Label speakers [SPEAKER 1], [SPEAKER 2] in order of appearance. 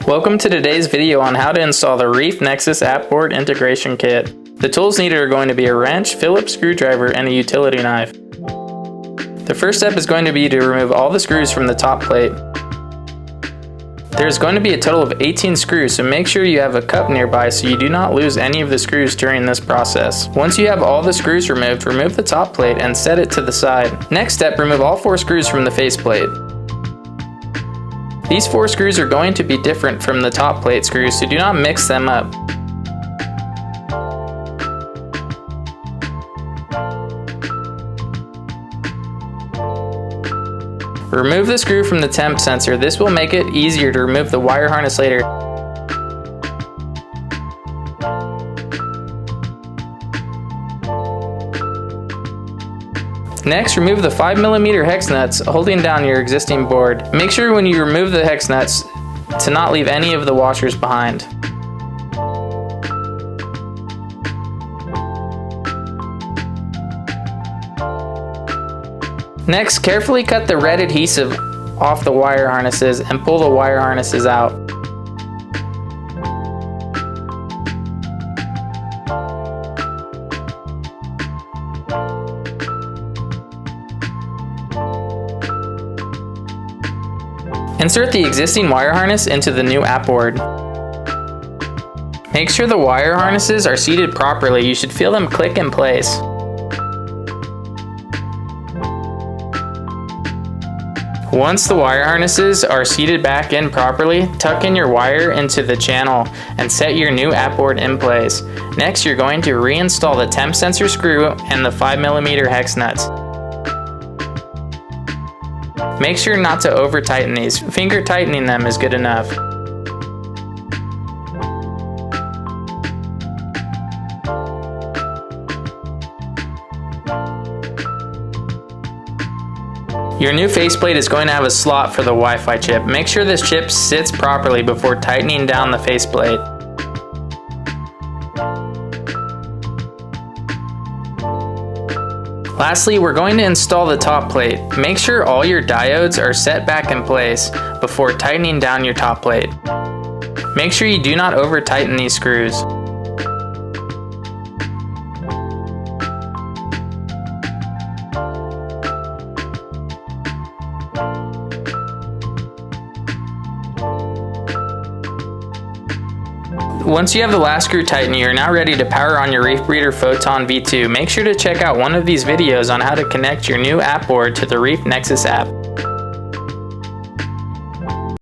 [SPEAKER 1] Welcome to today's video on how to install the Reef Nexus App Integration Kit. The tools needed are going to be a wrench, Phillips screwdriver, and a utility knife. The first step is going to be to remove all the screws from the top plate. There's going to be a total of 18 screws, so make sure you have a cup nearby so you do not lose any of the screws during this process. Once you have all the screws removed, remove the top plate and set it to the side. Next step, remove all 4 screws from the faceplate. These 4 screws are going to be different from the top plate screws, so do not mix them up. Remove the screw from the temp sensor. This will make it easier to remove the wire harness later. Next, remove the 5mm hex nuts holding down your existing board. Make sure when you remove the hex nuts to not leave any of the washers behind. Next, carefully cut the red adhesive off the wire harnesses and pull the wire harnesses out. Insert the existing wire harness into the new app board. Make sure the wire harnesses are seated properly. You should feel them click in place. Once the wire harnesses are seated back in properly, tuck in your wire into the channel and set your new app board in place. Next, you're going to reinstall the temp sensor screw and the 5mm hex nuts. Make sure not to over tighten these. Finger tightening them is good enough. Your new faceplate is going to have a slot for the Wi-Fi chip. Make sure this chip sits properly before tightening down the faceplate. Lastly, we're going to install the top plate. Make sure all your diodes are set back in place before tightening down your top plate. Make sure you do not over tighten these screws. Once you have the last screw tightened, you are now ready to power on your ReefBreeder Photon V2. Make sure to check out one of these videos on how to connect your new app board to the Reef Nexus app.